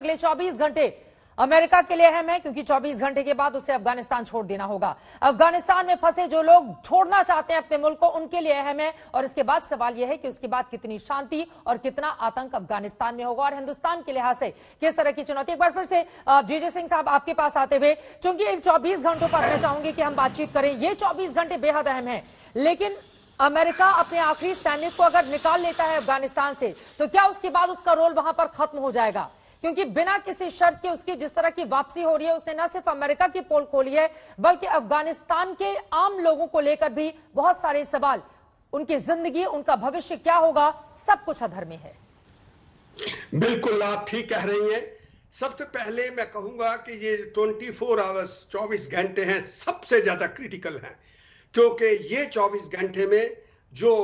अगले 24 घंटे अमेरिका के लिए अहम है क्योंकि 24 घंटे के बाद उसे अफगानिस्तान छोड़ देना होगा। अफगानिस्तान में फंसे जो लोग छोड़ना चाहते हैं अपने मुल्क को, उनके लिए अहम है। और इसके बाद सवाल यह है कि उसके बाद कितनी शांति और कितना आतंक अफगानिस्तान में होगा और हिंदुस्तान के लिहाज से किस तरह की चुनौती। एक बार फिर से जीजे सिंह साहब आपके पास आते हुए, चूंकि इन 24 घंटों पर मैं चाहूंगी कि हम बातचीत करें। ये 24 घंटे बेहद अहम है, लेकिन अमेरिका अपने आखिरी सैनिक को अगर निकाल लेता है अफगानिस्तान से, तो क्या उसके बाद उसका रोल वहां पर खत्म हो जाएगा? क्योंकि बिना किसी शर्त के उसकी जिस तरह की वापसी हो रही है, उसने न सिर्फ अमेरिका की पोल खोली है, बल्कि अफगानिस्तान के आम लोगों को लेकर भी बहुत सारे सवाल। उनकी जिंदगी, उनका भविष्य क्या होगा, सब कुछ अधर में है। बिल्कुल, आप ठीक कह रही हैं। सबसे पहले मैं कहूंगा कि ये 24 आवर्स 24 घंटे हैं, सबसे ज्यादा क्रिटिकल हैं, क्योंकि ये 24 घंटे में जो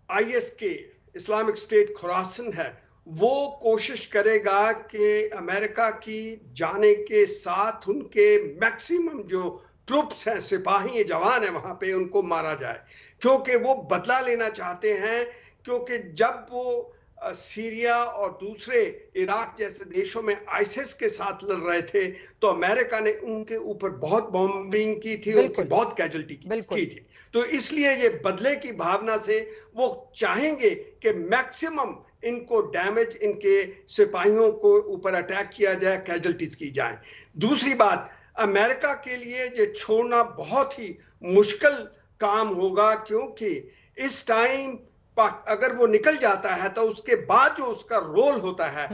आईएस के इस्लामिक स्टेट खुरासन है, वो कोशिश करेगा कि अमेरिका की जाने के साथ उनके मैक्सिमम जो ट्रूप्स हैं, सिपाही जवान हैं वहां पे, उनको मारा जाए, क्योंकि वो बदला लेना चाहते हैं। क्योंकि जब वो सीरिया और दूसरे इराक जैसे देशों में आईसिस के साथ लड़ रहे थे, तो अमेरिका ने उनके ऊपर बहुत बॉम्बिंग की थी, उनकी बहुत कैजुअल्टी की थी। तो इसलिए ये बदले की भावना से वो चाहेंगे कि मैक्सिमम इनको डैमेज, इनके सिपाहियों को ऊपर अटैक किया जाए, कैजुअल्टीज की जाए। दूसरी बात, अमेरिका के लिए ये छोड़ना बहुत ही मुश्किल काम होगा, क्योंकि इस टाइम अगर वो निकल जाता है तो उसके बाद जो उसका रोल होता है,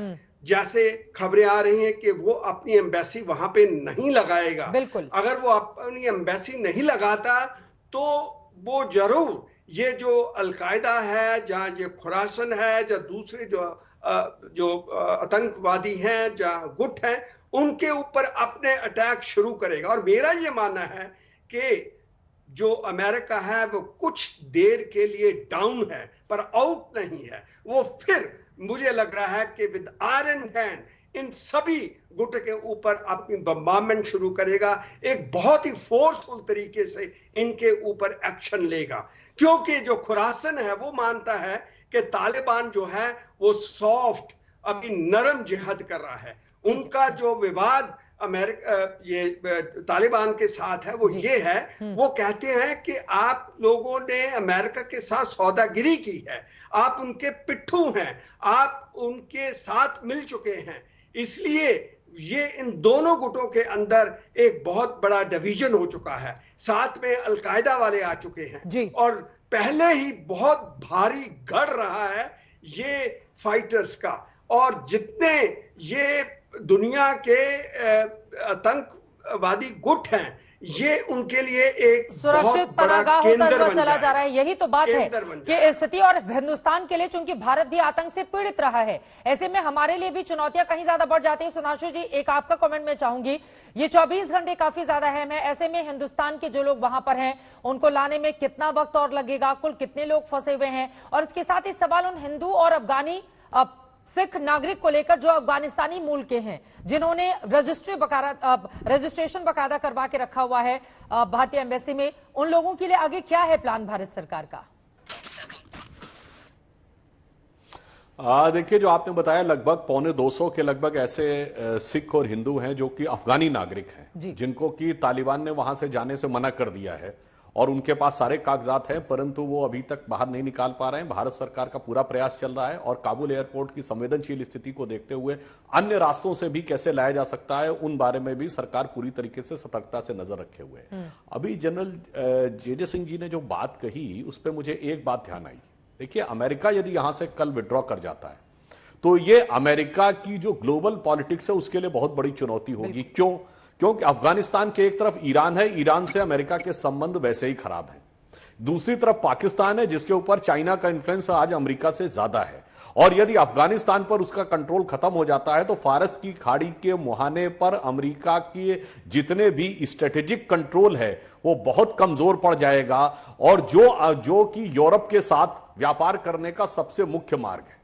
जैसे खबरें आ रही हैं कि वो अपनी एम्बेसी वहां पे नहीं लगाएगा। अगर वो अपनी एम्बेसी नहीं लगाता तो वो जरूर ये जो अलकायदा है, जहां ये खुरासन है, जहां दूसरे जो आतंकवादी हैं, जहां गुट हैं, उनके ऊपर अपने अटैक शुरू करेगा। और मेरा ये मानना है कि जो अमेरिका है वो कुछ देर के लिए डाउन है, पर आउट नहीं है। वो फिर मुझे लग रहा है कि विद आयरन हैंड इन सभी गुट के ऊपर अपनी बम्बारमेंट शुरू करेगा, एक बहुत ही फोर्सफुल तरीके से इनके ऊपर एक्शन लेगा। क्योंकि जो खुरासन है वो मानता है कि तालिबान जो है वो सॉफ्ट, अभी नरम जिहाद कर रहा है। उनका जो विवाद अमेरिका ये तालिबान के साथ है वो ये है, वो कहते हैं कि आप लोगों ने अमेरिका के साथ सौदागिरी की है, आप उनके पिट्ठू हैं, आप उनके साथ मिल चुके हैं। इसलिए ये इन दोनों गुटों के अंदर एक बहुत बड़ा डिवीजन हो चुका है, साथ में अलकायदा वाले आ चुके हैं और पहले ही बहुत भारी गढ़ रहा है ये फाइटर्स का। और जितने ये दुनिया के आतंकवादी गुट हैं, ये उनके लिए एक सुरक्षित पनाहगाह होता हुआ चला जा रहा है। यही तो बात है कि स्थिति, और हिंदुस्तान के लिए चूंकि भारत भी आतंक से पीड़ित रहा है, ऐसे में हमारे लिए भी चुनौतियां कहीं ज्यादा बढ़ जाती है। सुधांशु जी, एक आपका कमेंट मैं चाहूंगी। ये 24 घंटे काफी ज्यादा अहम है, ऐसे में हिंदुस्तान के जो लोग वहां पर हैं उनको लाने में कितना वक्त और लगेगा, कुल कितने लोग फंसे हुए हैं, और इसके साथ ही सवाल उन हिंदू और अफगानी सिख नागरिक को लेकर जो अफगानिस्तानी मूल के हैं, जिन्होंने रजिस्ट्रेशन बकायदा करवा के रखा हुआ है भारतीय एम्बेसी में, उन लोगों के लिए आगे क्या है प्लान भारत सरकार का? देखिए, जो आपने बताया लगभग 225 के लगभग ऐसे सिख और हिंदू हैं जो कि अफगानी नागरिक हैं, जिनको कि तालिबान ने वहां से जाने से मना कर दिया है और उनके पास सारे कागजात हैं, परंतु वो अभी तक बाहर नहीं निकाल पा रहे हैं। भारत सरकार का पूरा प्रयास चल रहा है और काबुल एयरपोर्ट की संवेदनशील स्थिति को देखते हुए अन्य रास्तों से भी कैसे लाया जा सकता है, उन बारे में भी सरकार पूरी तरीके से सतर्कता से नजर रखे हुए है। अभी जनरल जेजे सिंह जी ने जो बात कही, उस पर मुझे एक बात ध्यान आई। देखिए, अमेरिका यदि यहां से कल विड्रॉ कर जाता है तो ये अमेरिका की जो ग्लोबल पॉलिटिक्स है उसके लिए बहुत बड़ी चुनौती होगी। क्योंकि अफगानिस्तान के एक तरफ ईरान है, ईरान से अमेरिका के संबंध वैसे ही खराब हैं। दूसरी तरफ पाकिस्तान है, जिसके ऊपर चाइना का इन्फ्लुएंस आज अमेरिका से ज्यादा है। और यदि अफगानिस्तान पर उसका कंट्रोल खत्म हो जाता है तो फारस की खाड़ी के मुहाने पर अमेरिका के जितने भी स्ट्रेटेजिक कंट्रोल है वो बहुत कमजोर पड़ जाएगा, और जो कि यूरोप के साथ व्यापार करने का सबसे मुख्य मार्ग है।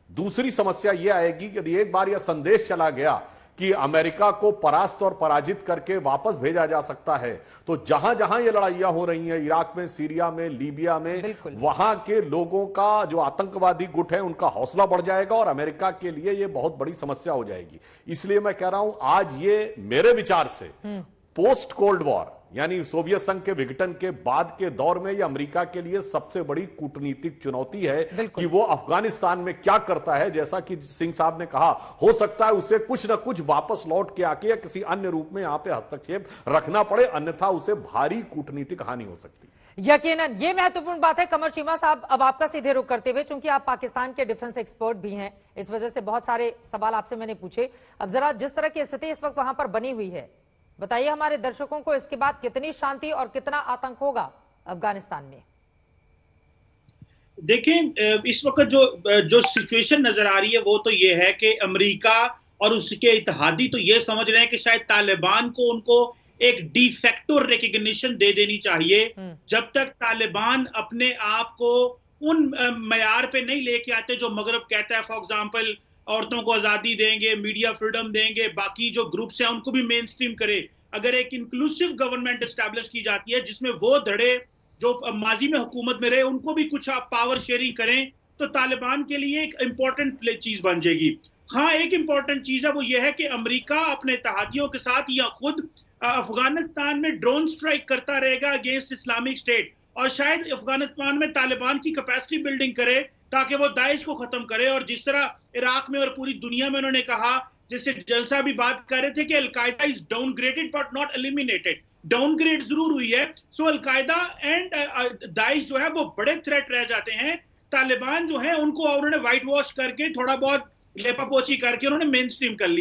दूसरी समस्या यह आएगी कि यदि एक बार यह संदेश चला गया कि अमेरिका को परास्त और पराजित करके वापस भेजा जा सकता है, तो जहां जहां ये लड़ाइयां हो रही हैं, इराक में, सीरिया में, लीबिया में, वहां के लोगों का जो आतंकवादी गुट है उनका हौसला बढ़ जाएगा और अमेरिका के लिए ये बहुत बड़ी समस्या हो जाएगी। इसलिए मैं कह रहा हूं आज ये मेरे विचार से पोस्ट कोल्ड वॉर यानी सोवियत संघ के विघटन के बाद के दौर में यह अमेरिका के लिए सबसे बड़ी कूटनीतिक चुनौती है कि वो अफगानिस्तान में क्या करता है। जैसा कि सिंह साहब ने कहा, हो सकता है उसे कुछ ना कुछ वापस लौट के आके या किसी अन्य रूप में यहां पे हस्तक्षेप रखना पड़े, अन्यथा उसे भारी कूटनीतिक हानि हो सकती है। यकीनन ये महत्वपूर्ण बात है। कमर चीमा साहब, अब आपका सीधे रुख करते हुए, चूंकि आप पाकिस्तान के डिफेंस एक्सपर्ट भी हैं, इस वजह से बहुत सारे सवाल आपसे मैंने पूछे। अब जरा जिस तरह की स्थिति इस वक्त वहां पर बनी हुई है, बताइए हमारे दर्शकों को इसके बाद कितनी शांति और कितना आतंक होगा अफगानिस्तान में। देखें, इस वक्त जो सिचुएशन नजर आ रही है वो तो ये है कि अमेरिका और उसके इत्तेहादी तो ये समझ रहे हैं कि शायद तालिबान को उनको एक डी फैक्टो रिकग्निशन दे देनी चाहिए। जब तक तालिबान अपने आप को उन मयार पे नहीं लेके आते जो मगरब कहता है, फॉर एग्जाम्पल औरतों को आजादी देंगे, मीडिया फ्रीडम देंगे, बाकी जो ग्रुप्स हैं उनको भी मेन स्ट्रीम करे, अगर एक इंक्लूसिव गवर्नमेंट एस्टैब्लिश की जाती है जिसमें वो धड़े जो माजी में हुकूमत में रहे उनको भी कुछ आप पावर शेयरिंग करें, तो तालिबान के लिए एक इंपॉर्टेंट चीज बन जाएगी। हाँ, एक इंपॉर्टेंट चीज है वो ये है कि अमेरिका अपने इत्तेहादियों के साथ या खुद अफगानिस्तान में ड्रोन स्ट्राइक करता रहेगा अगेंस्ट इस्लामिक स्टेट, और शायद अफगानिस्तान में तालिबान की कैपेसिटी बिल्डिंग करे ताकि वो दाइश को खत्म करे। और जिस तरह इराक में और पूरी दुनिया में उन्होंने कहा, जिससे जलसा भी बात कर रहे थे कि al Qaeda is downgraded but not eliminated, downgrade जरूर हुई है। सो अलकायदा एंड दाइश जो है वो बड़े थ्रेट रह जाते हैं। तालिबान जो है उनको उन्होंने व्हाइट वॉश करके थोड़ा बहुत लेपापोची करके उन्होंने मेन स्ट्रीम कर लिया।